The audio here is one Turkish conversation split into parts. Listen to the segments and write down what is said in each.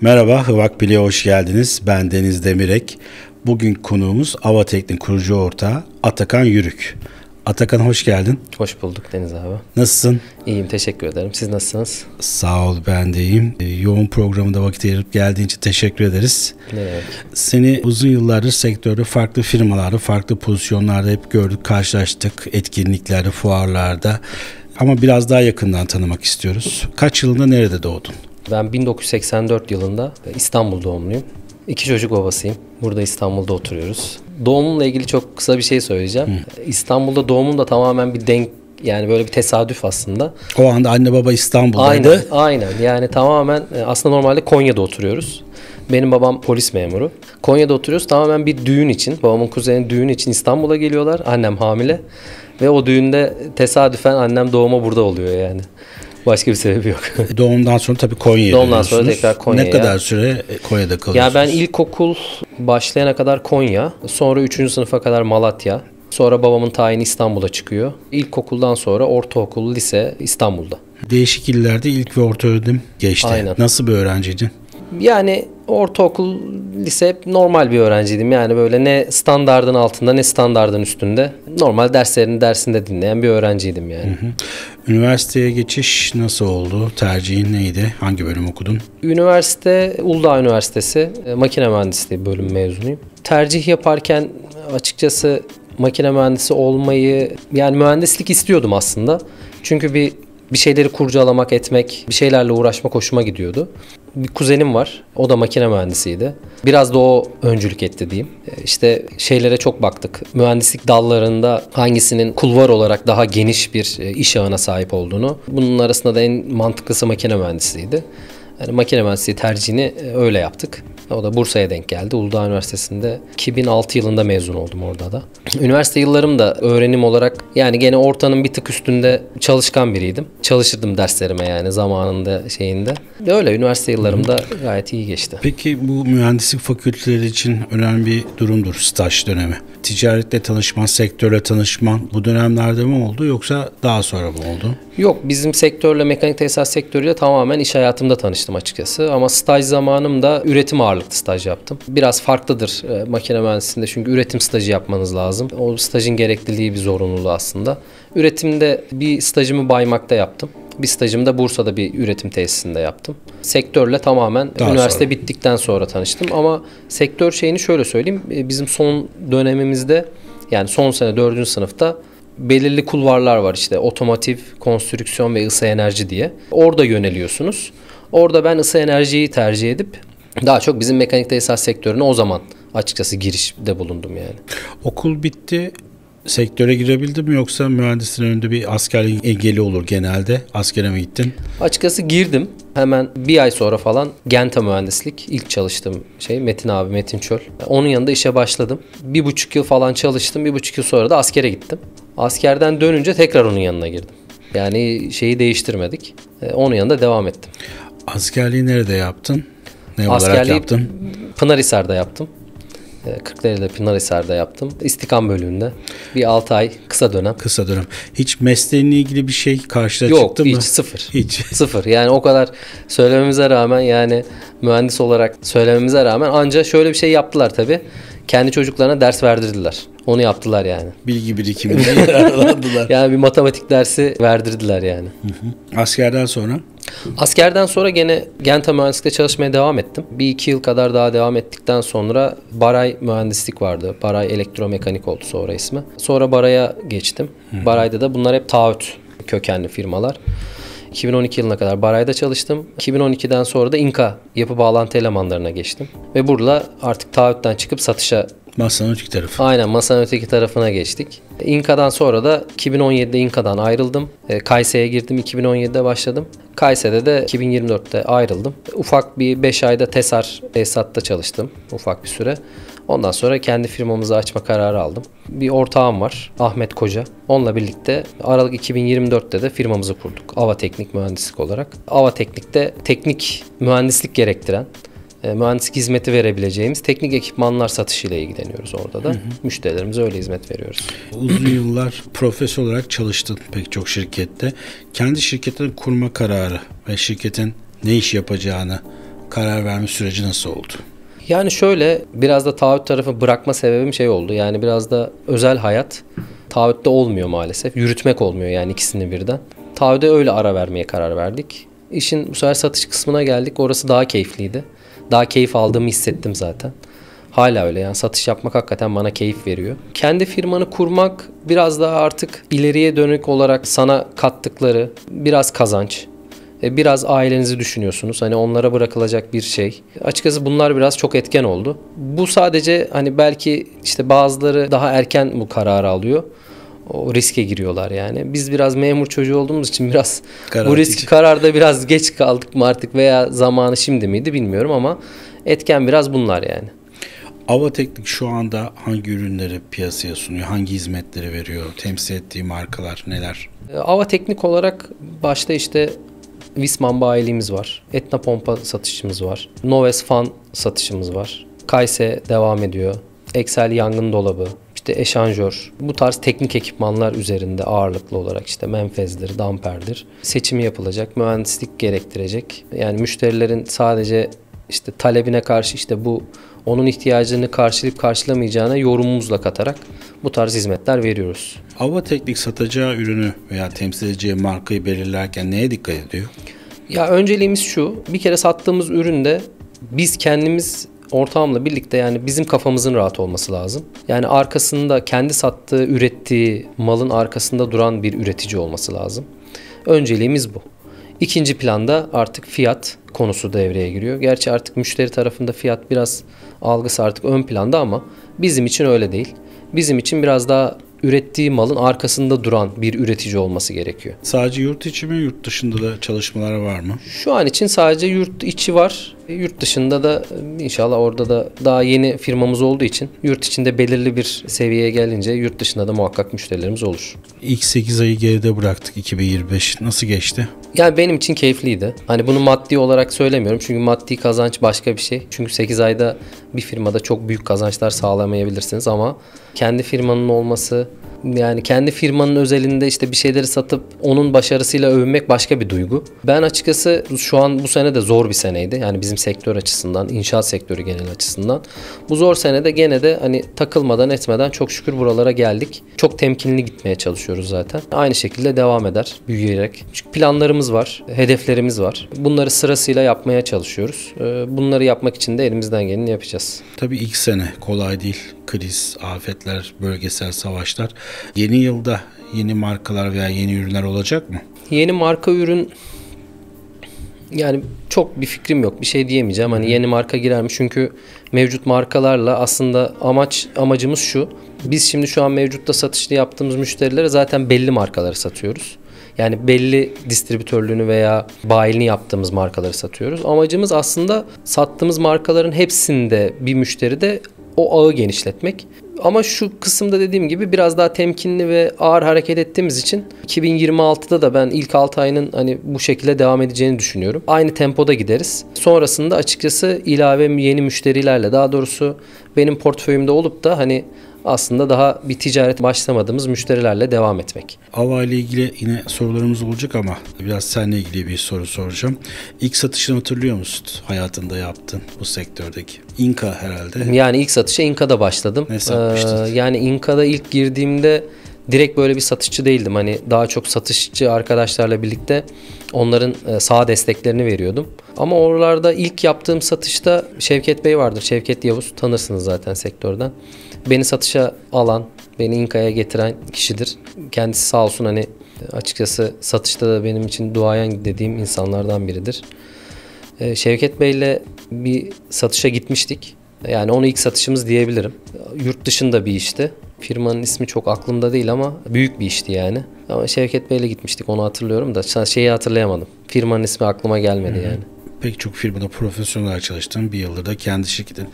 Merhaba, Hıvak Bil'e hoş geldiniz. Ben Deniz Demirek. Bugün konuğumuz Avateknik kurucu ortağı Atakan Yürük. Atakan hoş geldin. Hoş bulduk Deniz abi. Nasılsın? İyiyim, teşekkür ederim. Siz nasılsınız? Sağ ol, ben de iyiyim. Yoğun programında vakit ayırıp geldiğin için teşekkür ederiz. Ne demek? Seni uzun yıllardır sektörde farklı firmalarda, farklı pozisyonlarda hep gördük, karşılaştık. Etkinliklerde, fuarlarda. Ama biraz daha yakından tanımak istiyoruz. Kaç yılında nerede doğdun? Ben 1984 yılında İstanbul doğumluyum. 2 çocuk babasıyım. Burada İstanbul'da oturuyoruz. Doğumumla ilgili çok kısa bir şey söyleyeceğim. İstanbul'da doğumum da tamamen bir yani böyle bir tesadüf aslında. O anda anne baba İstanbul'daydı. Aynen. Yani tamamen aslında normalde Konya'da oturuyoruz. Benim babam polis memuru. Konya'da oturuyoruz. Tamamen bir düğün için, babamın kuzeninin düğünü için İstanbul'a geliyorlar. Annem hamile. Ve o düğünde tesadüfen annem doğuma burada oluyor yani. Başka bir sebebi yok. Doğumdan sonra tabii Konya'ya Doğumdan sonra tekrar Konya'ya. Ne kadar süre Konya'da kalıyorsunuz? Ya ben ilkokul başlayana kadar Konya, sonra 3. sınıfa kadar Malatya, sonra babamın tayini İstanbul'a çıkıyor. İlkokuldan sonra ortaokul, lise İstanbul'da. Değişik illerde ilk ve orta öğretim geçti. Aynen. Nasıl bir öğrenciydin? Yani ortaokul, lise hep normal bir öğrenciydim. Yani böyle ne standardın altında ne standardın üstünde. Normal dersinde dinleyen bir öğrenciydim yani. Hı hı. Üniversiteye geçiş nasıl oldu? Tercihin neydi? Hangi bölüm okudun? Üniversite, Uludağ Üniversitesi makine mühendisliği bölüm mezunuyum. Tercih yaparken açıkçası makine mühendisi olmayı, yani mühendislik istiyordum aslında. Çünkü bir şeyleri kurcalamak, etmek, bir şeylerle uğraşmak hoşuma gidiyordu. Bir kuzenim var. O da makine mühendisiydi. Biraz da o öncülük etti diyeyim. İşte şeylere çok baktık. Mühendislik dallarında hangisinin kulvar olarak daha geniş bir iş ağına sahip olduğunu. Bunun arasında da en mantıklısı makine mühendisliğiydi. Yani makine mühendisliği tercihini öyle yaptık. O da Bursa'ya denk geldi. Uludağ Üniversitesi'nde 2006 yılında mezun oldum orada da. Üniversite yıllarım da öğrenim olarak yani gene ortanın bir tık üstünde çalışkan biriydim. Çalışırdım derslerime yani zamanında şeyinde. Öyle üniversite yıllarım da gayet iyi geçti. Peki bu mühendislik fakülteleri için önemli bir durumdur staj dönemi. Ticaretle tanışman, sektörle tanışman bu dönemlerde mi oldu yoksa daha sonra mı oldu? Yok, bizim sektörle, mekanik tesisat sektörüyle tamamen iş hayatımda tanıştım açıkçası. Ama staj zamanımda üretim ağırlıklı staj yaptım. Biraz farklıdır makine mühendisliğinde çünkü üretim stajı yapmanız lazım. O stajın gerekliliği bir zorunluluğu aslında. Üretimde bir stajımı Baymak'ta yaptım. Bir stajımı da Bursa'da bir üretim tesisinde yaptım. Sektörle tamamen daha üniversite sonra bittikten sonra tanıştım. Ama sektör şeyini şöyle söyleyeyim. Bizim son dönemimizde yani son sene 4. sınıfta belirli kulvarlar var işte otomotiv, konstrüksiyon ve ısı enerji diye. Orada yöneliyorsunuz. Orada ben ısı enerjiyi tercih edip daha çok bizim mekanik tesisat sektörüne o zaman açıkçası girişte bulundum yani. Okul bitti. Sektöre girebildin mi yoksa mühendisin önünde bir askerlik engeli olur genelde. Askere mi gittin? Açıkçası girdim. Hemen bir ay sonra falan Genta Mühendislik ilk çalıştığım şey Metin Çöl. Onun yanında işe başladım. 1,5 yıl falan çalıştım. 1,5 yıl sonra da askere gittim. Askerden dönünce tekrar onun yanına girdim. Yani şeyi değiştirmedik. Onun yanında devam ettim. Askerliği nerede yaptın? Ne olarak yaptın? Pınarhisar'da yaptım. Kırklareli'de Pınarhisar'da yaptım. İstikam bölümünde. Bir 6 ay kısa dönem. Kısa dönem. Hiç mesleğinle ilgili bir şey karşına çıktı mı? Yok, hiç sıfır. Hiç. Sıfır. Yani o kadar söylememize rağmen yani mühendis olarak söylememize rağmen ancak şöyle bir şey yaptılar tabii. Kendi çocuklarına ders verdirdiler. Onu yaptılar yani. Bilgi birikimini yararlandılar. Yani bir matematik dersi verdirdiler yani. Askerden sonra? Askerden sonra gene Genta Mühendislik'te çalışmaya devam ettim. 1-2 yıl kadar daha devam ettikten sonra Baray Mühendislik vardı. Baray Elektromekanik oldu sonra ismi. Sonra Baray'a geçtim. Baray'da da bunlar hep taahhüt kökenli firmalar. 2012 yılına kadar Baray'da çalıştım. 2012'den sonra da İNKA yapı bağlantı elemanlarına geçtim. Ve burada artık taahhütten çıkıp satışa masanın öteki tarafı. Aynen, masanın öteki tarafına geçtik. İNKA'dan sonra da 2017'de İNKA'dan ayrıldım. Kayse'ye girdim, 2017'de başladım. Kayse'de de 2024'te ayrıldım. Ufak bir 5 ayda Tesisat'ta çalıştım ufak bir süre. Ondan sonra kendi firmamızı açma kararı aldım. Bir ortağım var, Ahmet Koca. Onunla birlikte Aralık 2024'te de firmamızı kurduk. Avateknik Mühendislik olarak. Avateknik'te teknik mühendislik gerektiren, mühendislik hizmeti verebileceğimiz teknik ekipmanlar satışıyla ilgileniyoruz orada da. Müşterilerimize öyle hizmet veriyoruz. Uzun yıllar profesyonel olarak çalıştın pek çok şirkette. Kendi şirketini kurma kararı ve şirketin ne iş yapacağını karar verme süreci nasıl oldu? Yani şöyle, biraz da taahhüt tarafı bırakma sebebim şey oldu. Yani biraz da özel hayat taahhütte olmuyor maalesef. Yürütmek olmuyor yani ikisini birden. Taahhüde öyle ara vermeye karar verdik. İşin bu sefer satış kısmına geldik. Orası daha keyifliydi. Daha keyif aldığımı hissettim zaten. Hala öyle yani, satış yapmak hakikaten bana keyif veriyor. Kendi firmanı kurmak biraz daha artık ileriye dönük olarak sana kattıkları biraz kazanç. Biraz ailenizi düşünüyorsunuz. Hani onlara bırakılacak bir şey. Açıkçası bunlar biraz çok etken oldu. Bu sadece hani belki işte bazıları daha erken bu kararı alıyor. O riske giriyorlar yani. Biz biraz memur çocuğu olduğumuz için biraz bu risk kararda biraz geç kaldık mı artık veya zamanı şimdi miydi bilmiyorum ama etken biraz bunlar yani. Avateknik şu anda hangi ürünleri piyasaya sunuyor? Hangi hizmetleri veriyor? Temsil ettiği markalar neler? Avateknik olarak başta işte Wisman bayiliğimiz var. Etna pompa satışımız var. Noves fan satışımız var. Kayse devam ediyor. Excel yangın dolabı, işte eşanjör. Bu tarz teknik ekipmanlar üzerinde ağırlıklı olarak işte menfezdir, damperdir. Seçimi yapılacak, mühendislik gerektirecek. Yani müşterilerin sadece işte talebine karşı işte bu onun ihtiyacını karşılayıp karşılamayacağına yorumumuzla katarak bu tarz hizmetler veriyoruz. Avateknik satacağı ürünü veya temsil edeceği markayı belirlerken neye dikkat ediyor? Ya önceliğimiz şu, bir kere sattığımız üründe biz kendimiz ortağımla birlikte yani bizim kafamızın rahat olması lazım. Yani arkasında kendi sattığı, ürettiği malın arkasında duran bir üretici olması lazım. Önceliğimiz bu. İkinci planda artık fiyat konusu devreye giriyor. Gerçi artık müşteri tarafında fiyat biraz algısı artık ön planda ama bizim için öyle değil. Bizim için biraz daha ürettiği malın arkasında duran bir üretici olması gerekiyor. Sadece yurt içi mi, yurt dışında da çalışmalar var mı? Şu an için sadece yurt içi var. Yurt dışında da inşallah orada da daha yeni firmamız olduğu için yurt içinde belirli bir seviyeye gelince yurt dışında da muhakkak müşterilerimiz olur. İlk 8 ayı geride bıraktık 2025. Nasıl geçti? Yani benim için keyifliydi. Hani bunu maddi olarak söylemiyorum. Çünkü maddi kazanç başka bir şey. Çünkü 8 ayda bir firmada çok büyük kazançlar sağlamayabilirsiniz ama kendi firmanın olması, yani kendi firmanın özelinde işte bir şeyleri satıp onun başarısıyla övünmek başka bir duygu. Ben açıkçası şu an bu sene de zor bir seneydi. Yani bizim sektör açısından, inşaat sektörü genel açısından. Bu zor senede gene de hani takılmadan etmeden çok şükür buralara geldik. Çok temkinli gitmeye çalışıyoruz zaten. Aynı şekilde devam eder büyüyerek. Çünkü planlarımız var, hedeflerimiz var. Bunları sırasıyla yapmaya çalışıyoruz. Bunları yapmak için de elimizden geleni yapacağız. Tabii ilk sene kolay değil. Kriz, afetler, bölgesel savaşlar. Yeni yılda yeni markalar veya yeni ürünler olacak mı? Yeni marka ürün yani çok bir fikrim yok. Bir şey diyemeyeceğim. Hani yeni marka girer mi? Çünkü mevcut markalarla aslında amacımız şu. Biz şimdi şu an mevcutta satışlı yaptığımız müşterilere zaten belli markaları satıyoruz. Yani belli distribütörlüğünü veya bayiliğini yaptığımız markaları satıyoruz. Amacımız aslında sattığımız markaların hepsinde bir müşteride o ağı genişletmek. Ama şu kısımda dediğim gibi biraz daha temkinli ve ağır hareket ettiğimiz için 2026'da da ben ilk 6 ayının hani bu şekilde devam edeceğini düşünüyorum. Aynı tempoda gideriz. Sonrasında açıkçası ilave yeni müşterilerle, daha doğrusu benim portföyümde olup da hani aslında daha bir ticaret başlamadığımız müşterilerle devam etmek. Ava ile ilgili yine sorularımız olacak ama biraz seninle ilgili bir soru soracağım. İlk satışını hatırlıyor musun? Hayatında yaptın bu sektördeki. İnka herhalde. Yani ilk satışa İnka'da başladım. Ne satmıştın? Yani İnka'da ilk girdiğimde direkt böyle bir satışçı değildim. Hani daha çok satışçı arkadaşlarla birlikte onların sağ desteklerini veriyordum. Ama oralarda ilk yaptığım satışta Şevket Bey vardır. Şevket Yavuz, tanırsınız zaten sektörden. Beni satışa alan, beni İnka'ya getiren kişidir. Kendisi sağ olsun hani açıkçası satışta da benim için duayen dediğim insanlardan biridir. Şevket Bey'le bir satışa gitmiştik. Yani onu ilk satışımız diyebilirim. Yurt dışında bir işti. Firmanın ismi çok aklımda değil ama büyük bir işti yani. Ama Şevket Bey'le gitmiştik, onu hatırlıyorum da şeyi hatırlayamadım. Firmanın ismi aklıma gelmedi yani. Pek çok firmada profesyonel olarak çalıştım. Bir yıldır da kendi şirketin.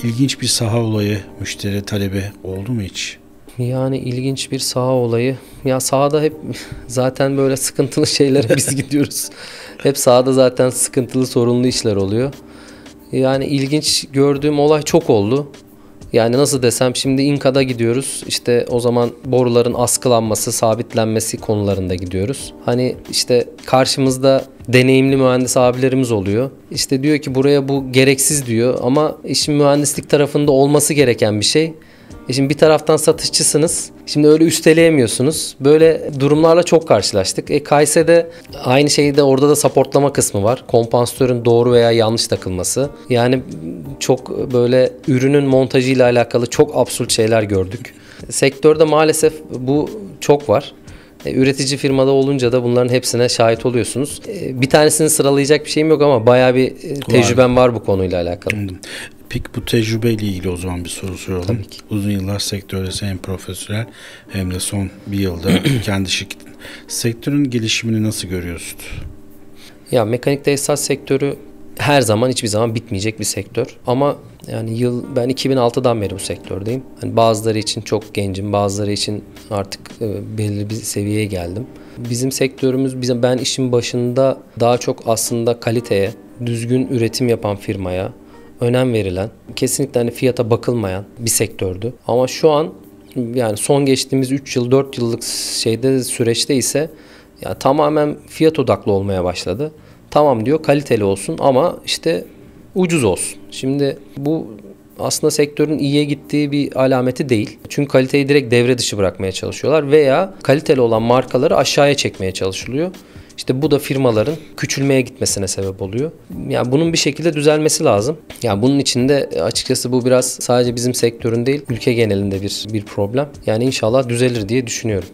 İlginç bir saha olayı, müşteri talebi oldu mu hiç? Yani ilginç bir saha olayı. Ya sahada hep zaten böyle sıkıntılı şeylere biz gidiyoruz. Hep sahada zaten sıkıntılı, sorunlu işler oluyor. Yani ilginç gördüğüm olay çok oldu. Yani nasıl desem, şimdi İnka'da gidiyoruz. İşte o zaman boruların askılanması, sabitlenmesi konularında gidiyoruz. Hani işte karşımızda deneyimli mühendis abilerimiz oluyor. İşte diyor ki buraya bu gereksiz diyor ama işin mühendislik tarafında olması gereken bir şey. Şimdi bir taraftan satışçısınız. Şimdi öyle üsteleyemiyorsunuz. Böyle durumlarla çok karşılaştık. Kayse'de aynı şeyde, orada da supportlama kısmı var. Kompansatörün doğru veya yanlış takılması. Yani çok böyle ürünün montajıyla alakalı çok absürt şeyler gördük. Sektörde maalesef bu çok var. Üretici firmada olunca da bunların hepsine şahit oluyorsunuz. Bir tanesini sıralayacak bir şeyim yok ama bayağı bir tecrübem var bu konuyla alakalı. Peki bu tecrübeyle ilgili o zaman bir soru soralım. Tabii ki. Uzun yıllar sektörde hem profesyonel hem de son bir yılda kendi şirketin. Sektörün gelişimini nasıl görüyorsun? Ya mekanik tesisat sektörü her zaman, hiçbir zaman bitmeyecek bir sektör. Ama yani ben 2006'dan beri bu sektördeyim. Hani bazıları için çok gencim, bazıları için artık belirli bir seviyeye geldim. Bizim sektörümüz, ben işin başında daha çok aslında kaliteye, düzgün üretim yapan firmaya önem verilen, kesinlikle hani fiyata bakılmayan bir sektördü. Ama şu an yani son geçtiğimiz 3 yıl 4 yıllık süreçte ise ya tamamen fiyat odaklı olmaya başladı. Tamam diyor, kaliteli olsun ama işte ucuz olsun. Şimdi bu aslında sektörün iyiye gittiği bir alameti değil. Çünkü kaliteyi direkt devre dışı bırakmaya çalışıyorlar veya kaliteli olan markaları aşağıya çekmeye çalışılıyor. İşte bu da firmaların küçülmeye gitmesine sebep oluyor. Yani bunun bir şekilde düzelmesi lazım. Yani bunun için de açıkçası bu biraz sadece bizim sektörün değil, ülke genelinde bir problem. Yani inşallah düzelir diye düşünüyorum.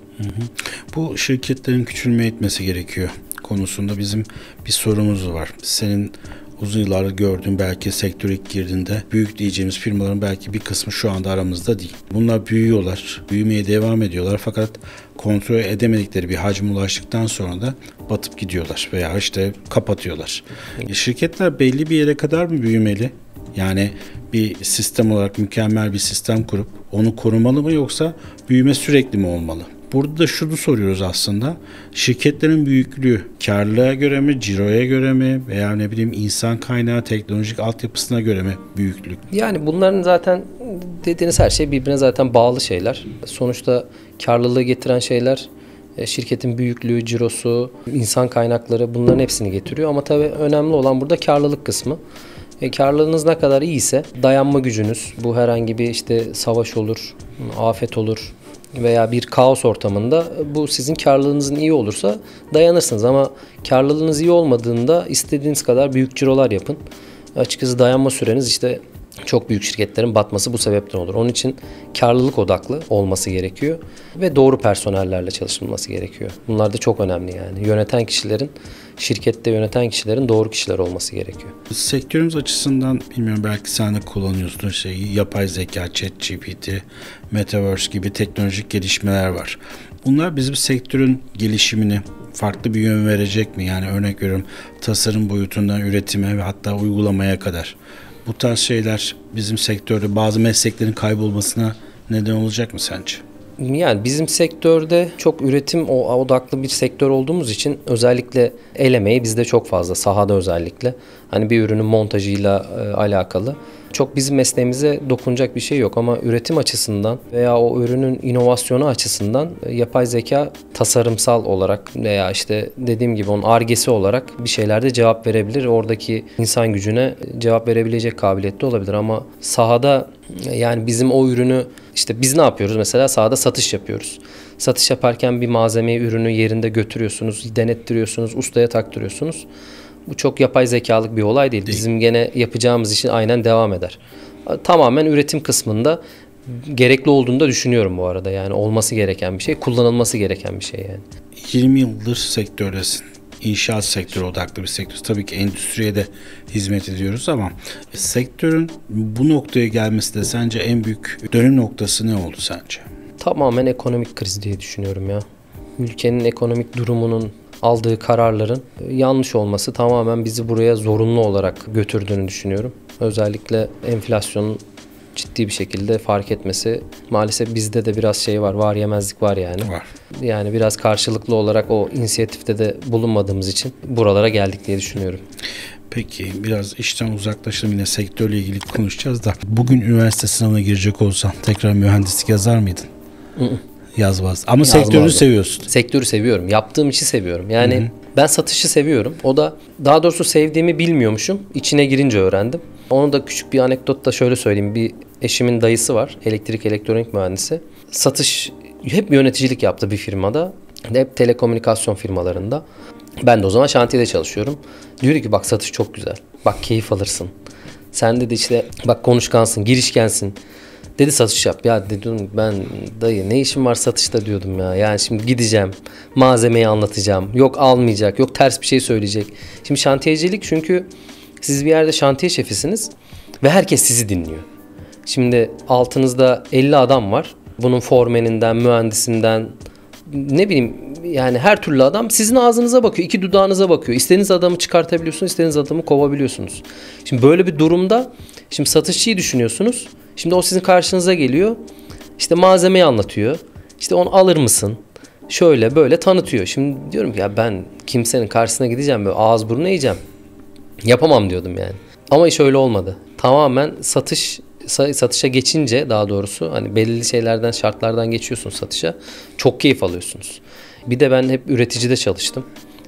Bu şirketlerin küçülmeye gitmesi gerekiyor konusunda bizim bir sorumuz var. Senin uzun yıllardır gördüğün, belki sektöre ilk girdiğinde büyük diyeceğimiz firmaların belki bir kısmı şu anda aramızda değil. Bunlar büyüyorlar, büyümeye devam ediyorlar fakat kontrol edemedikleri bir hacme ulaştıktan sonra da batıp gidiyorlar veya işte kapatıyorlar. Şirketler belli bir yere kadar mı büyümeli? Yani bir sistem olarak mükemmel bir sistem kurup onu korumalı mı, yoksa büyüme sürekli mi olmalı? Burada da şunu soruyoruz aslında. Şirketlerin büyüklüğü karlılığa göre mi, ciroya göre mi veya ne bileyim insan kaynağı, teknolojik altyapısına göre mi büyüklük? Yani bunların zaten dediğiniz her şey birbirine zaten bağlı şeyler. Sonuçta karlılığı getiren şeyler şirketin büyüklüğü, cirosu, insan kaynakları, bunların hepsini getiriyor. Ama tabii önemli olan burada karlılık kısmı. Karlılığınız ne kadar iyiyse dayanma gücünüz, bu herhangi bir işte savaş olur, afet olur veya bir kaos ortamında bu sizin karlılığınızın iyi olursa dayanırsınız. Ama karlılığınız iyi olmadığında istediğiniz kadar büyük cirolar yapın. Açıkçası dayanma süreniz işte çok büyük şirketlerin batması bu sebepten olur. Onun için karlılık odaklı olması gerekiyor ve doğru personellerle çalışılması gerekiyor. Bunlar da çok önemli yani. Şirkette yöneten kişilerin doğru kişiler olması gerekiyor. Sektörümüz açısından bilmiyorum, belki sen de kullanıyorsun yapay zeka, ChatGPT, Metaverse gibi teknolojik gelişmeler var. Bunlar bizim sektörün gelişimini farklı bir yön verecek mi? Yani örnek veriyorum, tasarım boyutundan üretime ve hatta uygulamaya kadar. Bu tarz şeyler bizim sektörde bazı mesleklerin kaybolmasına neden olacak mı sence? Yani bizim sektörde çok üretim odaklı bir sektör olduğumuz için özellikle el emeği bizde çok fazla, sahada özellikle. Hani bir ürünün montajıyla alakalı. Çok bizim mesleğimize dokunacak bir şey yok ama üretim açısından veya o ürünün inovasyonu açısından yapay zeka tasarımsal olarak veya işte dediğim gibi onun Ar-Ge'si olarak bir şeylerde cevap verebilir. Oradaki insan gücüne cevap verebilecek kabiliyette olabilir ama sahada yani bizim o ürünü işte biz ne yapıyoruz? Mesela sahada satış yapıyoruz. Satış yaparken bir malzemeyi, ürünü yerinde götürüyorsunuz, denettiriyorsunuz, ustaya taktırıyorsunuz. Bu çok yapay zekalık bir olay değil. Bizim gene yapacağımız işin aynen devam eder. Tamamen üretim kısmında gerekli olduğunu da düşünüyorum bu arada. Yani olması gereken bir şey, kullanılması gereken bir şey yani. 20 yıldır sektördesin. İnşaat sektörü odaklı bir sektör. Tabii ki endüstriye de hizmet ediyoruz ama sektörün bu noktaya gelmesi de sence en büyük dönüm noktası ne oldu sence? Tamamen ekonomik kriz diye düşünüyorum ya. Ülkenin ekonomik durumunun, aldığı kararların yanlış olması tamamen bizi buraya zorunlu olarak götürdüğünü düşünüyorum. Özellikle enflasyonun ciddi bir şekilde fark etmesi. Maalesef bizde de biraz var yemezlik var yani. Var. Yani biraz karşılıklı olarak o inisiyatifte de bulunmadığımız için buralara geldik diye düşünüyorum. Peki biraz işten uzaklaşalım, yine sektörle ilgili konuşacağız da. Bugün üniversite sınavına girecek olsan tekrar mühendislik yazar mıydın? Yazmaz. Ama sektörü seviyorsun. Sektörü seviyorum. Yaptığım işi seviyorum. Yani ben satışı seviyorum. O da daha doğrusu sevdiğimi bilmiyormuşum. İçine girince öğrendim. Onu da küçük bir anekdotla şöyle söyleyeyim. Bir eşimin dayısı var. Elektrik elektronik mühendisi. Satış hep yöneticilik yaptı bir firmada. Hep telekomünikasyon firmalarında. Ben de o zaman şantiyede çalışıyorum. Diyor ki bak satış çok güzel. Bak keyif alırsın. Sen dedi işte bak konuşkansın, girişkensin. Dedi satış yap. Ya dedim ben dayı ne işim var satışta diyordum ya. Yani şimdi gideceğim, malzemeyi anlatacağım. Yok almayacak, yok ters bir şey söyleyecek. Şimdi şantiyecilik çünkü siz bir yerde şantiye şefisiniz ve herkes sizi dinliyor. Şimdi altınızda 50 adam var. Bunun formeninden, mühendisinden, ne bileyim yani her türlü adam sizin ağzınıza bakıyor, iki dudağınıza bakıyor. İstediğiniz adamı çıkartabiliyorsunuz, istediğiniz adamı kovabiliyorsunuz. Şimdi böyle bir durumda şimdi satışçıyı düşünüyorsunuz. Şimdi o sizin karşınıza geliyor. İşte malzemeyi anlatıyor. İşte onu alır mısın? Şöyle böyle tanıtıyor. Şimdi diyorum ki ya ben kimsenin karşısına gideceğim böyle ağız burnu yiyeceğim. Yapamam diyordum yani. Ama iş öyle olmadı. Tamamen satışa geçince daha doğrusu hani belirli şeylerden, şartlardan geçiyorsun satışa. Çok keyif alıyorsunuz. Bir de ben hep üreticide çalıştım.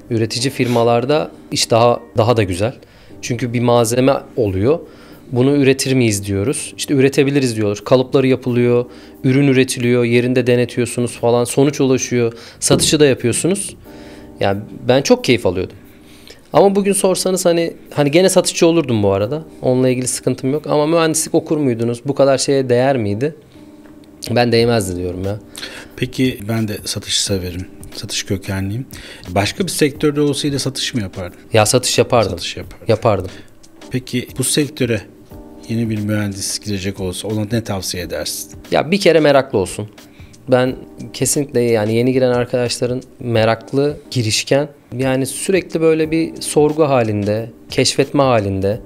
Üretici firmalarda iş daha da güzel. Çünkü bir malzeme oluyor. Bunu üretir miyiz diyoruz. İşte üretebiliriz diyorlar. Kalıpları yapılıyor, ürün üretiliyor, yerinde denetiyorsunuz falan. Sonuç ulaşıyor. Satışı da yapıyorsunuz. Yani ben çok keyif alıyordum. Ama bugün sorsanız hani gene satışçı olurdum bu arada. Onunla ilgili sıkıntım yok. Ama mühendislik okur muydunuz? Bu kadar şeye değer miydi? Ben değmezdi diyorum ya. Peki ben de satışı severim. Satış kökenliyim. Başka bir sektörde olsaydı satış mı yapardın? Ya satış yapardım. Satış yapardım. Yapardım. Peki bu sektöre yeni bir mühendis girecek olsa ona ne tavsiye edersin? Ya bir kere meraklı olsun. Ben kesinlikle yani yeni giren arkadaşların meraklı, girişken, yani sürekli böyle bir sorgu halinde, keşfetme halinde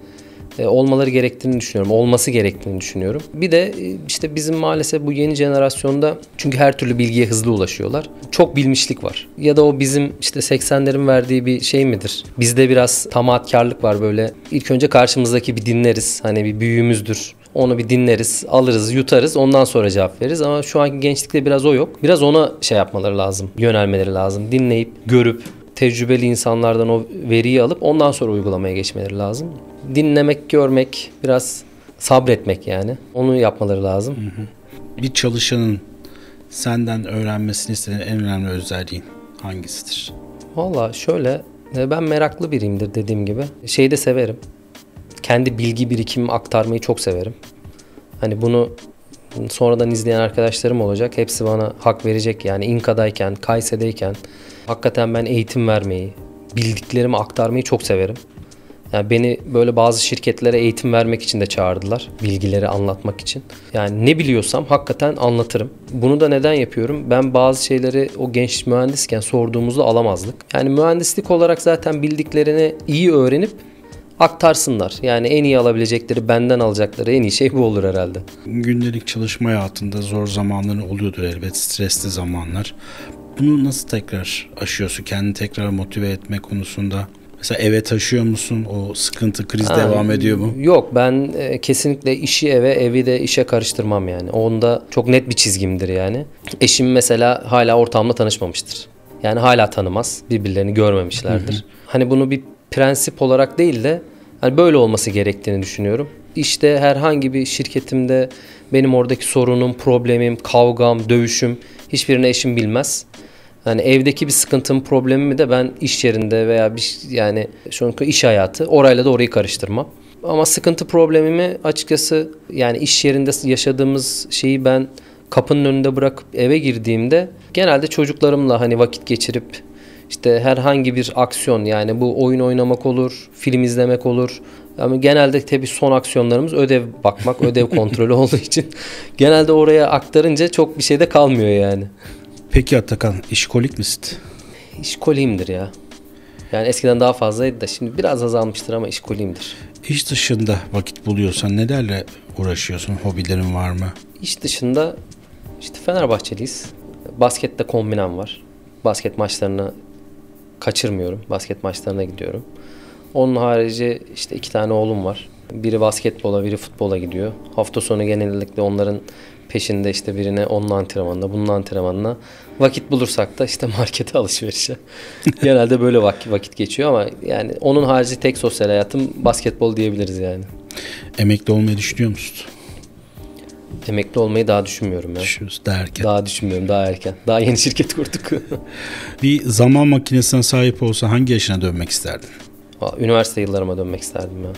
olmaları gerektiğini düşünüyorum. Olması gerektiğini düşünüyorum. Bir de işte bizim maalesef bu yeni jenerasyonda çünkü her türlü bilgiye hızlı ulaşıyorlar. Çok bilmişlik var. Ya da o bizim işte 80'lerin verdiği bir şey midir? Bizde biraz tamaatkarlık var böyle. İlk önce karşımızdaki bir dinleriz. Hani bir büyüğümüzdür. Onu bir dinleriz, alırız, yutarız. Ondan sonra cevap veririz. Ama şu anki gençlikte biraz o yok. Biraz ona şey yapmaları lazım. Yönelmeleri lazım. Dinleyip, görüp, tecrübeli insanlardan o veriyi alıp ondan sonra uygulamaya geçmeleri lazım. Dinlemek, görmek, biraz sabretmek yani. Onu yapmaları lazım. Bir çalışanın senden öğrenmesini istediğin en önemli özelliğin hangisidir? Valla şöyle, ben meraklı biriyimdir dediğim gibi. Şeyi de severim. Kendi bilgi birikimimi aktarmayı çok severim. Hani bunu sonradan izleyen arkadaşlarım olacak. Hepsi bana hak verecek yani. İnka'dayken, Kayse'deyken hakikaten ben eğitim vermeyi, bildiklerimi aktarmayı çok severim. Yani beni böyle bazı şirketlere eğitim vermek için de çağırdılar. Bilgileri anlatmak için. Yani ne biliyorsam hakikaten anlatırım. Bunu da neden yapıyorum? Ben bazı şeyleri o genç mühendisken sorduğumuzda alamazdık. Yani mühendislik olarak zaten bildiklerini iyi öğrenip aktarsınlar. Yani en iyi alabilecekleri, benden alacakları en iyi şey bu olur herhalde. Gündelik çalışma hayatında zor zamanların oluyordur elbet, stresli zamanlar. Bunu nasıl tekrar aşıyorsun? Kendini tekrar motive etme konusunda. Mesela eve taşıyor musun? O sıkıntı, kriz devam ediyor mu? Yok, ben kesinlikle işi eve, evi de işe karıştırmam yani. Onda çok net bir çizgimdir yani. Eşim mesela hala ortamla tanışmamıştır. Yani hala tanımaz. Birbirlerini görmemişlerdir. Hani bunu bir prensip olarak değil de hani böyle olması gerektiğini düşünüyorum. İşte herhangi bir şirketimde benim oradaki sorunum, problemim, kavgam, dövüşüm hiçbirini eşim bilmez. Yani evdeki bir sıkıntım, problemimi de ben iş yerinde veya yani şu an iş hayatı orayla da orayı karıştırmam. Ama sıkıntı problemimi açıkçası yani iş yerinde yaşadığımız şeyi ben kapının önünde bırakıp eve girdiğimde genelde çocuklarımla hani vakit geçirip işte herhangi bir aksiyon yani bu oyun oynamak olur, film izlemek olur. Ama genelde tabii son aksiyonlarımız ödev bakmak, ödev kontrolü olduğu için genelde oraya aktarınca çok bir şey de kalmıyor yani. Peki Atakan, işkolik misin? İşkoliyimdir ya. Yani eskiden daha fazlaydı da şimdi biraz azalmıştır ama işkoliyimdir. İş dışında vakit buluyorsan nelerle uğraşıyorsun? Hobilerin var mı? İş dışında işte Fenerbahçeliyiz. Baskette kombinem var. Basket maçlarını kaçırmıyorum. Basket maçlarına gidiyorum. Onun harici işte 2 tane oğlum var. Biri basketbola, biri futbola gidiyor. Hafta sonu genellikle onların peşinde işte birine onun antrenmanına, bunun antrenmanına. Vakit bulursak da işte markete alışverişe. Genelde böyle vakit geçiyor ama yani onun harici tek sosyal hayatım basketbol diyebiliriz yani. Emekli olmayı düşünüyor musun? Emekli olmayı daha düşünmüyorum ya. Düşünüyoruz daha erken. Daha düşünmüyorum, daha erken. Daha yeni şirket kurduk. Bir zaman makinesine sahip olsa hangi yaşına dönmek isterdin? Üniversite yıllarıma dönmek isterdim ya.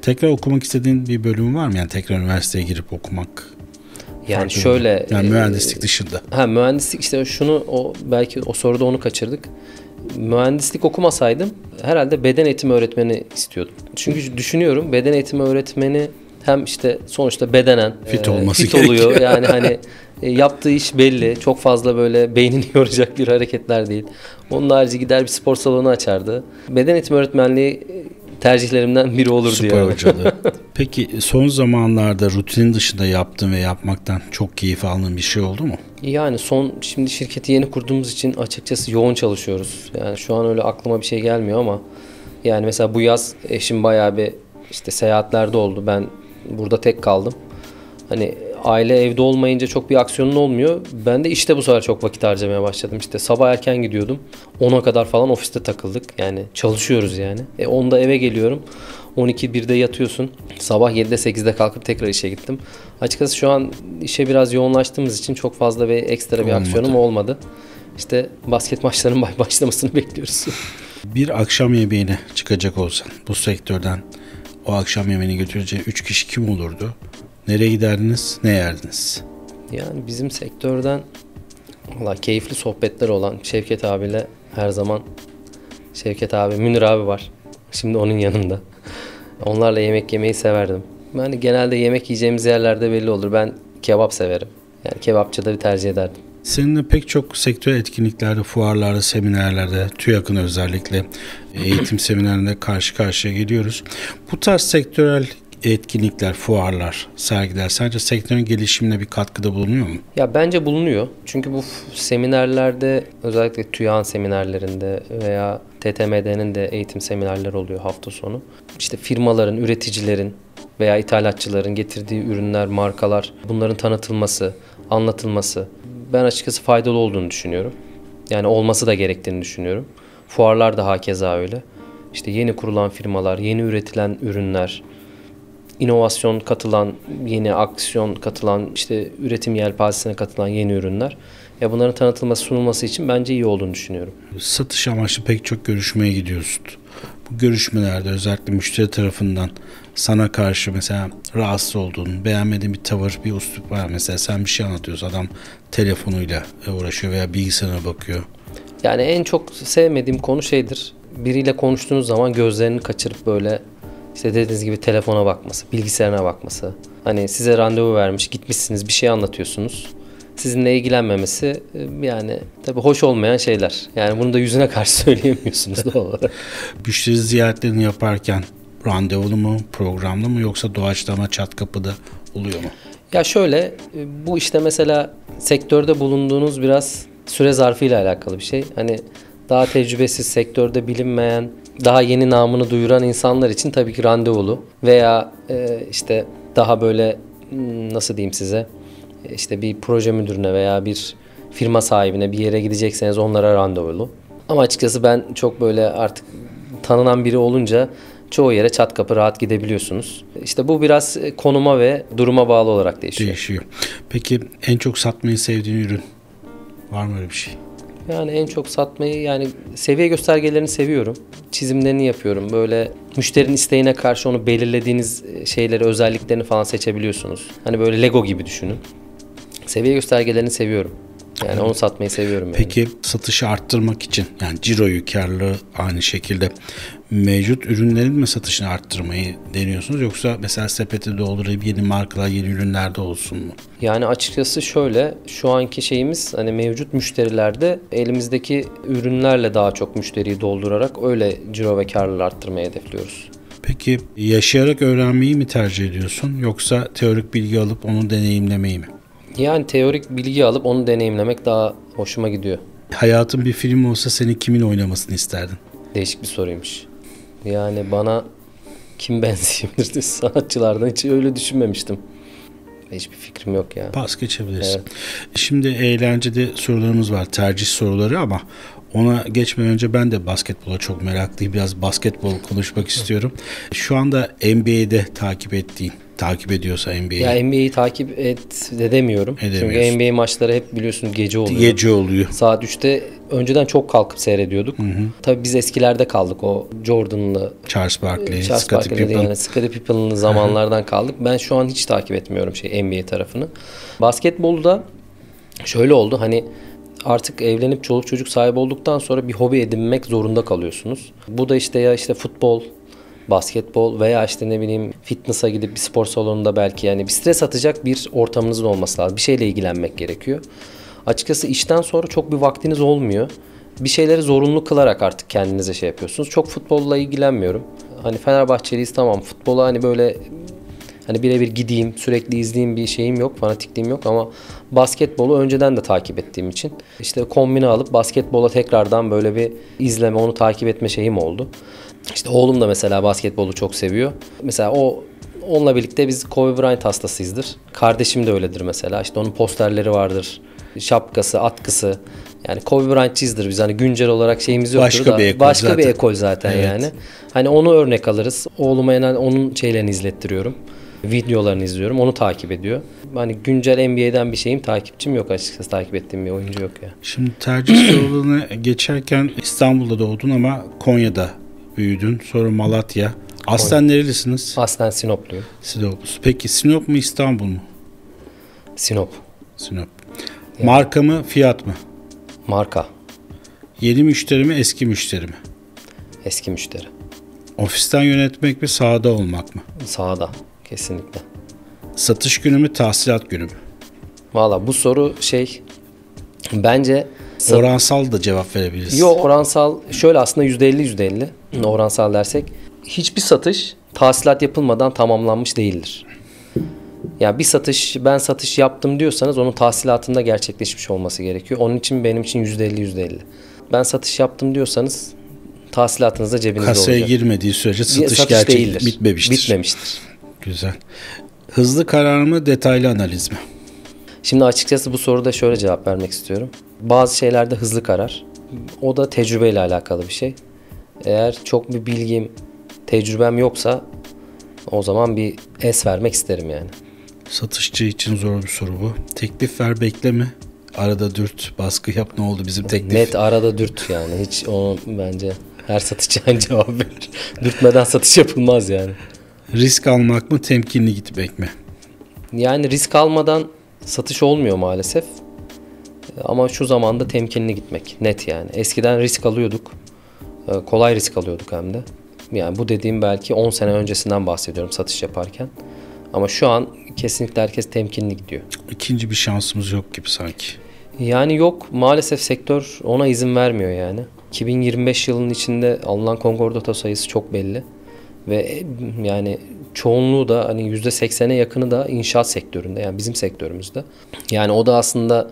Tekrar okumak istediğin bir bölümü var mı? Yani tekrar üniversiteye girip okumak. Yani farklı şöyle. Yani mühendislik dışında. Mühendislik işte belki o soruda onu kaçırdık. Mühendislik okumasaydım herhalde beden eğitimi öğretmeni istiyordum. Çünkü düşünüyorum beden eğitimi öğretmeni hem işte sonuçta bedenen fit oluyor. Yani hani yaptığı iş belli. Çok fazla böyle beynini yoracak bir hareketler değil. Onun harici gider bir spor salonu açardı. Beden eğitimi öğretmenliği tercihlerimden biri olurdu Spor yani. hocalığı. Peki son zamanlarda rutinin dışında yaptığın ve yapmaktan çok keyif aldığın bir şey oldu mu? Yani şimdi şirketi yeni kurduğumuz için açıkçası yoğun çalışıyoruz. Yani şu an öyle aklıma bir şey gelmiyor ama yani mesela bu yaz eşim bayağı bir işte seyahatlerde oldu. Ben burada tek kaldım. Hani aile evde olmayınca çok bir aksiyonun olmuyor. Ben de işte bu sefer çok vakit harcamaya başladım. İşte sabah erken gidiyordum. 10'a kadar falan ofiste takıldık. Yani çalışıyoruz yani. 10'da eve geliyorum. 12-1'de yatıyorsun. Sabah 7'de 8'de kalkıp tekrar işe gittim. Açıkçası şu an işe biraz yoğunlaştığımız için çok fazla bir ekstra bir aksiyonum olmadı. İşte basket maçlarının başlamasını bekliyoruz. Bir akşam yemeğine çıkacak olsan bu sektörden o akşam yemeğini götüreceği 3 kişi kim olurdu? Nereye giderdiniz? Ne yerdiniz? Yani bizim sektörden keyifli sohbetler olan Şevket abiyle her zaman Şevket abi, Münir abi var. Şimdi onun yanında. Onlarla yemek yemeyi severdim. Yani genelde yemek yiyeceğimiz yerlerde belli olur. Ben kebap severim. Yani kebapçıları tercih ederdim. Seninle pek çok sektör etkinliklerde, fuarlarda, seminerlerde, TÜYAK'ın özellikle eğitim seminerlerinde karşı karşıya geliyoruz. Bu tarz sektörel etkinlikler, fuarlar, sergiler sence sektörün gelişimine bir katkıda bulunuyor mu? Ya bence bulunuyor. Çünkü bu seminerlerde özellikle TÜYAK'ın seminerlerinde veya TTMD'nin de eğitim seminerleri oluyor hafta sonu. İşte firmaların, üreticilerin veya ithalatçıların getirdiği ürünler, markalar bunların tanıtılması, anlatılması ben açıkçası faydalı olduğunu düşünüyorum. Yani olması da gerektiğini düşünüyorum. Fuarlar da hakeza öyle. İşte yeni kurulan firmalar, yeni üretilen ürünler, inovasyon katılan, yeni aksiyon katılan, işte üretim yelpazesine katılan yeni ürünler. Ya bunların tanıtılması, sunulması için bence iyi olduğunu düşünüyorum. Satış amaçlı pek çok görüşmeye gidiyorsun. Bu görüşmelerde özellikle müşteri tarafından sana karşı mesela rahatsız olduğun, beğenmediğin bir tavır, bir üslup var. Mesela sen bir şey anlatıyorsun, adam telefonuyla uğraşıyor veya bilgisayarına bakıyor. Yani en çok sevmediğim konu şeydir. Biriyle konuştuğunuz zaman gözlerini kaçırıp böyle İşte dediğiniz gibi telefona bakması, bilgisayarına bakması. Hani size randevu vermiş, gitmişsiniz, bir şey anlatıyorsunuz. Sizinle ilgilenmemesi yani tabii hoş olmayan şeyler. Yani bunu da yüzüne karşı söyleyemiyorsunuz doğal olarak. Müşteri ziyaretlerini yaparken randevulu mu, programlı mı yoksa doğaçlama çat kapıda oluyor mu? Ya şöyle, bu işte mesela sektörde bulunduğunuz biraz süre zarfıyla alakalı bir şey. Hani daha tecrübesiz, sektörde bilinmeyen, daha yeni namını duyuran insanlar için tabii ki randevulu veya işte daha böyle nasıl diyeyim size işte bir proje müdürüne veya bir firma sahibine bir yere gidecekseniz onlara randevulu. Ama açıkçası ben çok böyle artık tanınan biri olunca çoğu yere çat kapı rahat gidebiliyorsunuz. İşte bu biraz konuma ve duruma bağlı olarak değişiyor. Peki en çok satmayı sevdiğin ürün var mı öyle bir şey? Yani en çok satmayı yani seviye göstergelerini seviyorum. Çizimlerini yapıyorum. Böyle müşterinin isteğine karşı onu belirlediğiniz şeyleri, özelliklerini falan seçebiliyorsunuz. Hani böyle Lego gibi düşünün. Seviye göstergelerini seviyorum. Yani onu satmayı seviyorum. Yani. Peki satışı arttırmak için yani ciroyu, karlılığı aynı şekilde mevcut ürünlerin mi satışını arttırmayı deniyorsunuz yoksa mesela sepeti doldurup yeni markalar, yeni ürünler de olsun mu? Yani açıkçası şöyle, şu anki şeyimiz hani mevcut müşterilerde elimizdeki ürünlerle daha çok müşteriyi doldurarak öyle ciro ve karlılığı arttırmayı hedefliyoruz. Peki yaşayarak öğrenmeyi mi tercih ediyorsun yoksa teorik bilgi alıp onu deneyimlemeyi mi? Yani teorik bilgi alıp onu deneyimlemek daha hoşuma gidiyor. Hayatın bir film olsa seni kimin oynamasını isterdin? Değişik bir soruymuş. Yani bana kim benzeyebilir sanatçılardan hiç öyle düşünmemiştim. Hiçbir fikrim yok yani. Pas geçebilirsin. Evet. Şimdi eğlenceli sorularımız var. Tercih soruları ama ona geçmeden önce ben de basketbola çok meraklıyım. Biraz basketbol konuşmak istiyorum. Şu anda NBA'de takip ediyorsa NBA'yi. Ya NBA'yi takip edemiyorum. Çünkü NBA maçları hep biliyorsun gece oluyor. Gece oluyor. Saat 3'te önceden çok kalkıp seyrediyorduk. Hı. Tabii biz eskilerde kaldık. O Jordan'lı, Charles Barkley, Scottie Pippen'lı zamanlardan kaldık. Ben şu an hiç takip etmiyorum NBA tarafını. Basketbolda şöyle oldu. Hani artık evlenip çoluk çocuk sahibi olduktan sonra bir hobi edinmek zorunda kalıyorsunuz. Bu da işte futbol, basketbol veya işte ne bileyim fitness'a gidip bir spor salonunda belki yani bir stres atacak bir ortamınızın olması lazım. Bir şeyle ilgilenmek gerekiyor. Açıkçası işten sonra çok bir vaktiniz olmuyor. Bir şeyleri zorunlu kılarak artık kendinize şey yapıyorsunuz. Çok futbolla ilgilenmiyorum. Hani Fenerbahçeliyiz tamam. Futbola hani böyle hani birebir gideyim, sürekli izleyeyim bir şeyim yok, fanatikliğim yok ama basketbolu önceden de takip ettiğim için işte kombine alıp basketbola tekrardan böyle bir izleme, onu takip etme şeyim oldu. İşte oğlum da mesela basketbolu çok seviyor. Mesela onunla birlikte biz Kobe Bryant hastasıyızdır. Kardeşim de öyledir mesela. İşte onun posterleri vardır. Şapkası, atkısı. Yani Kobe Bryant'çıyızdır biz. Hani güncel olarak şeyimiz yoktur başka bir ekol zaten evet. Yani. Hani onu örnek alırız. Oğluma yani onun şeylerini izlettiriyorum. Videolarını izliyorum. Onu takip ediyor. Hani güncel NBA'den bir şeyim, takipçim yok açıkçası. Takip ettiğim bir oyuncu yok ya. Şimdi tercih sorularına geçerken İstanbul'da doğdun ama Konya'da büyüdün. Sonra Malatya. Aslen nerelisiniz? Aslen Sinopluyum. Sinopluyum. Peki Sinop mu İstanbul mu? Sinop. Yani. Marka mı fiyat mı? Marka. Yeni müşteri mi eski müşteri mi? Eski müşteri. Ofisten yönetmek mi sahada olmak mı? Sahada kesinlikle. Satış günü mü tahsilat günü mü? Valla bu soru bence oransal da cevap verebiliriz. Yok oransal şöyle aslında %50 oransal dersek hiçbir satış tahsilat yapılmadan tamamlanmış değildir. Yani ben satış yaptım diyorsanız onun tahsilatında gerçekleşmiş olması gerekiyor. Onun için benim için %50. Ben satış yaptım diyorsanız tahsilatınız da cebinizde olacak. Kasaya girmediği sürece satış değildir. Bitmemiştir. Güzel. Hızlı karar mı detaylı analiz mi? Şimdi açıkçası bu soruda şöyle cevap vermek istiyorum. Bazı şeylerde hızlı karar. O da tecrübeyle alakalı bir şey. Eğer çok bir bilgim, tecrübem yoksa o zaman bir es vermek isterim yani. Satışçı için zor bir soru bu. Teklif ver bekleme. Arada dürt, baskı yap, ne oldu bizim teklif? Net arada dürt yani. Hiç onu bence her satışçı aynı cevap verir. Dürtmeden satış yapılmaz yani. Risk almak mı, temkinli gitmek mi? Yani risk almadan satış olmuyor maalesef. Ama şu zamanda temkinli gitmek. Net yani. Eskiden risk alıyorduk. Kolay risk alıyorduk hem de. Yani bu dediğim belki 10 sene öncesinden bahsediyorum satış yaparken. Ama şu an kesinlikle herkes temkinli gidiyor. İkinci bir şansımız yok gibi sanki. Yani yok. Maalesef sektör ona izin vermiyor yani. 2025 yılının içinde alınan Concordato sayısı çok belli. Ve yani çoğunluğu da hani %80'e yakını da inşaat sektöründe. Yani bizim sektörümüzde. Yani o da aslında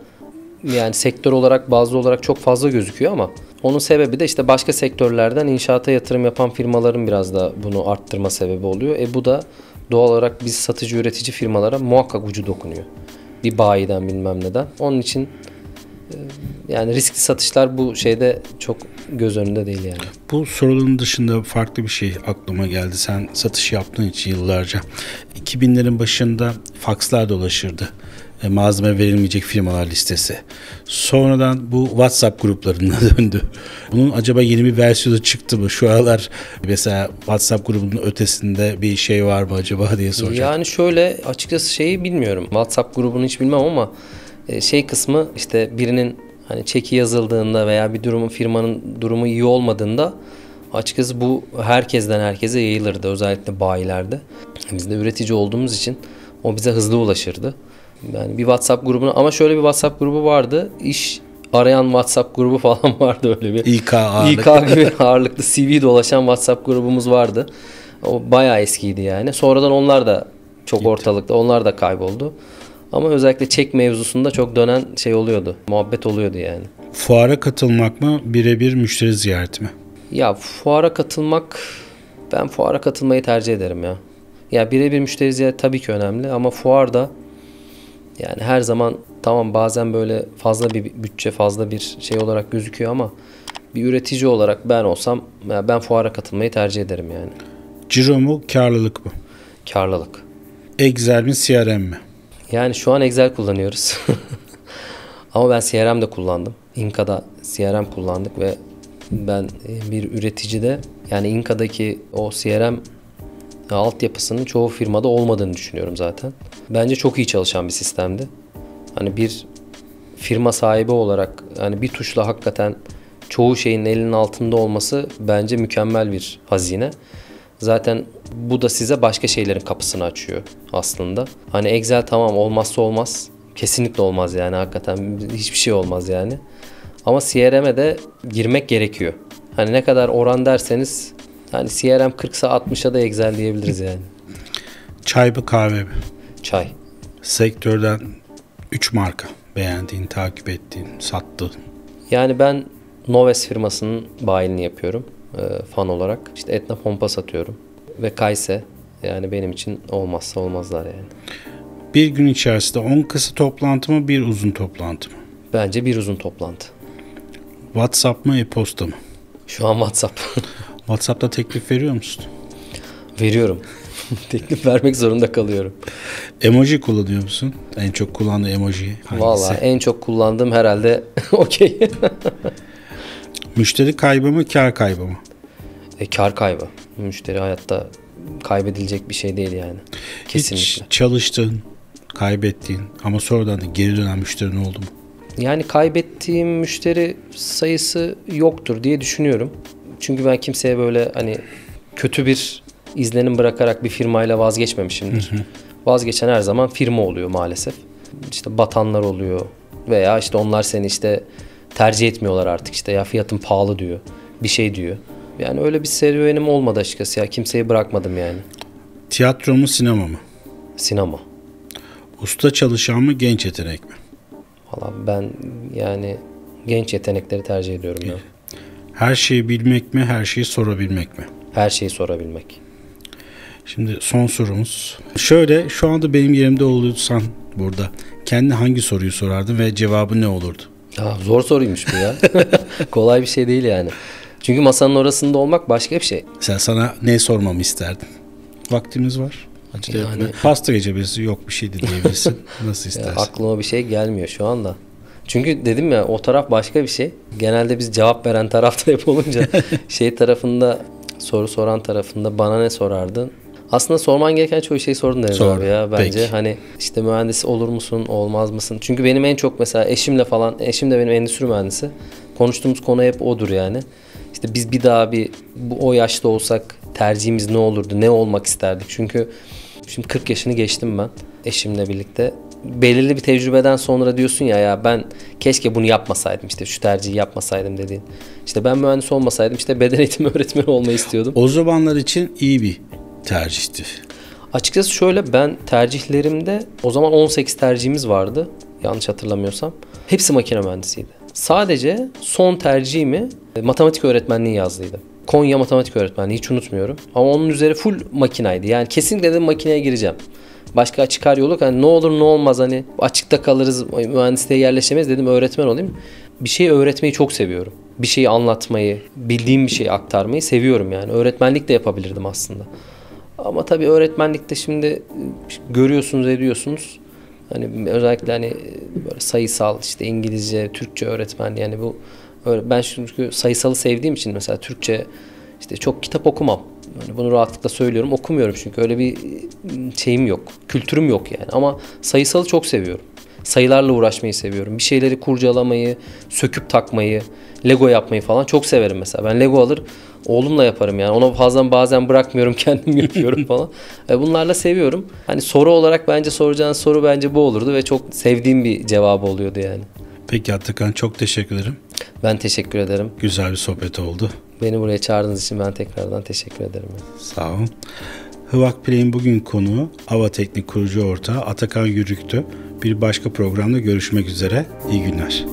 yani sektör olarak bazı olarak çok fazla gözüküyor ama onun sebebi de işte başka sektörlerden inşaata yatırım yapan firmaların biraz da bunu arttırma sebebi oluyor. Bu da doğal olarak biz satıcı üretici firmalara muhakkak ucu dokunuyor. Bir bayiden bilmem neden. Onun için yani riskli satışlar bu şeyde çok göz önünde değil yani. Bu sorunun dışında farklı bir şey aklıma geldi. Sen satış yaptığın için yıllarca. 2000'lerin başında fakslar dolaşırdı. Malzeme verilmeyecek firmalar listesi. Sonradan bu WhatsApp gruplarına döndü. Bunun acaba yeni bir versiyonu çıktı mı? Şu aralar mesela WhatsApp grubunun ötesinde bir şey var mı acaba diye soracağım. Yani şöyle açıkçası şeyi bilmiyorum. WhatsApp grubunu hiç bilmem ama kısmı işte birinin hani çeki yazıldığında veya bir firmanın durumu iyi olmadığında açıkçası bu herkesten herkese yayılırdı. Özellikle bayilerde. Biz de üretici olduğumuz için o bize hızlı ulaşırdı. Yani bir WhatsApp grubuna ama şöyle bir WhatsApp grubu vardı. İş arayan WhatsApp grubu falan vardı öyle bir. İK gibi ağırlıklı CV dolaşan WhatsApp grubumuz vardı. O bayağı eskiydi yani. Sonradan onlar da çok ortalıkta. Onlar da kayboldu. Ama özellikle çek mevzusunda çok dönen şey oluyordu. Muhabbet oluyordu yani. Fuara katılmak mı, birebir müşteri ziyareti mi? Ya fuara katılmak Ben fuara katılmayı tercih ederim ya. Ya birebir müşteri ziyareti tabii ki önemli ama fuarda yani her zaman tamam bazen böyle fazla bir bütçe, fazla bir şey olarak gözüküyor ama bir üretici olarak ben olsam ben fuara katılmayı tercih ederim yani. Ciro mu, karlılık mı? Karlılık. Excel mi, CRM mi? Yani şu an Excel kullanıyoruz. Ama ben CRM de kullandım. Inca'da CRM kullandık ve ben bir üreticide yani Inca'daki o CRM altyapısının çoğu firmada olmadığını düşünüyorum zaten. Bence çok iyi çalışan bir sistemdi. Hani bir firma sahibi olarak hani bir tuşla hakikaten çoğu şeyin elinin altında olması bence mükemmel bir hazine. Zaten bu da size başka şeylerin kapısını açıyor aslında. Hani Excel tamam olmazsa olmaz. Kesinlikle olmaz yani hakikaten hiçbir şey olmaz yani. Ama CRM'e de girmek gerekiyor. Hani ne kadar oran derseniz hani CRM 40'sa 60'a da Excel diyebiliriz yani. Çay mı, kahve mi? Çay. Sektörden 3 marka beğendiğin, takip ettiğin, sattığın. Yani ben Noves firmasının bayilini yapıyorum fan olarak. İşte Etna Pompa satıyorum ve Kayse yani benim için olmazsa olmazlar yani. Bir gün içerisinde 10 kısa toplantı mı, bir uzun toplantı mı? Bence bir uzun toplantı. WhatsApp mı, e-posta mı? Şu an WhatsApp. WhatsApp'ta teklif veriyor musun? Veriyorum. Teklif vermek zorunda kalıyorum. Emoji kullanıyor musun? En çok kullandığın emoji hangisi? Vallahi en çok kullandığım herhalde okey. Müşteri kaybı mı, kar kaybı mı? Kar kaybı. Müşteri hayatta kaybedilecek bir şey değil yani. Kesinlikle. Hiç çalıştığın, kaybettiğin ama sonradan da geri dönen müşterin oldu mu? Yani kaybettiğim müşteri sayısı yoktur diye düşünüyorum. Çünkü ben kimseye böyle hani kötü bir izlenim bırakarak bir firmayla vazgeçmemişimdir. Vazgeçen her zaman firma oluyor maalesef. İşte batanlar oluyor veya işte onlar seni işte tercih etmiyorlar artık işte ya fiyatın pahalı diyor. Bir şey diyor. Yani öyle bir serüvenim olmadı açıkçası ya kimseyi bırakmadım yani. Tiyatro mu, sinema mı? Sinema. Usta çalışan mı, genç yetenek mi? Valla ben yani genç yetenekleri tercih ediyorum ya. Her şeyi bilmek mi, her şeyi sorabilmek mi? Her şeyi sorabilmek. Şimdi son sorumuz. Şöyle, şu anda benim yerimde olursan burada kendine hangi soruyu sorardın ve cevabı ne olurdu? Ya, zor soruymuş bu ya. Kolay bir şey değil yani. Çünkü masanın orasında olmak başka bir şey. Mesela sana ne sormamı isterdin? Vaktimiz var. Acele Yani- etme. Pasta geçebilirsin, yok bir şey de diyebilirsin. Nasıl Ya, istersen. aklıma bir şey gelmiyor şu anda. Çünkü dedim ya o taraf başka bir şey. Genelde biz cevap veren tarafta hep olunca şey tarafında soru soran tarafında bana ne sorardın? Aslında sorman gereken çoğu şeyi sordun Deniz Sor. abi ya bence. Peki. Hani işte mühendis olur musun, olmaz mısın? Çünkü benim en çok mesela eşimle falan, eşim de benim endüstri mühendisi. Konuştuğumuz konu hep odur yani. İşte biz bir daha o yaşta olsak tercihimiz ne olurdu, ne olmak isterdik? Çünkü şimdi 40 yaşını geçtim ben eşimle birlikte. Belirli bir tecrübeden sonra diyorsun ya ben keşke bunu yapmasaydım işte şu tercihi yapmasaydım dediğin. İşte ben mühendis olmasaydım işte beden eğitimi öğretmeni olmayı istiyordum. O zamanlar için iyi bir tercihti. Açıkçası şöyle ben tercihlerimde o zaman 18 tercihimiz vardı yanlış hatırlamıyorsam. Hepsi makine mühendisiydi. Sadece son tercihimi matematik öğretmenliği yazdıydım. Konya matematik öğretmenliği hiç unutmuyorum. Ama onun üzeri full makinaydı. Yani kesinlikle dedim makineye gireceğim. Başka çıkar yolu hani ne olur ne olmaz hani açıkta kalırız mühendisliğe yerleşemeyiz dedim öğretmen olayım. Bir şeyi öğretmeyi çok seviyorum. Bir şeyi anlatmayı, bildiğim bir şeyi aktarmayı seviyorum yani. Öğretmenlik de yapabilirdim aslında. Ama tabii öğretmenlikte şimdi görüyorsunuz ediyorsunuz. Hani özellikle hani böyle sayısal işte İngilizce, Türkçe öğretmen yani bu ben çünkü sayısalı sevdiğim için mesela Türkçe işte çok kitap okumam. Yani bunu rahatlıkla söylüyorum. Okumuyorum çünkü öyle bir şeyim yok. Kültürüm yok yani. Ama sayısalı çok seviyorum. Sayılarla uğraşmayı seviyorum. Bir şeyleri kurcalamayı, söküp takmayı, Lego yapmayı falan çok severim mesela. Ben Lego alır oğlumla yaparım yani. Ona fazla bazen bırakmıyorum kendim yapıyorum falan. Bunlarla seviyorum. Hani soru olarak bence soracağın soru bence bu olurdu ve çok sevdiğim bir cevabı oluyordu yani. Peki Atakan çok teşekkür ederim. Ben teşekkür ederim. Güzel bir sohbet oldu. Beni buraya çağırdığınız için ben tekrardan teşekkür ederim. Sağ olun. Hıvak Play'in bugün konuğu Ava Teknik kurucu ortağı Atakan Yürüktü. Bir başka programda görüşmek üzere. İyi günler.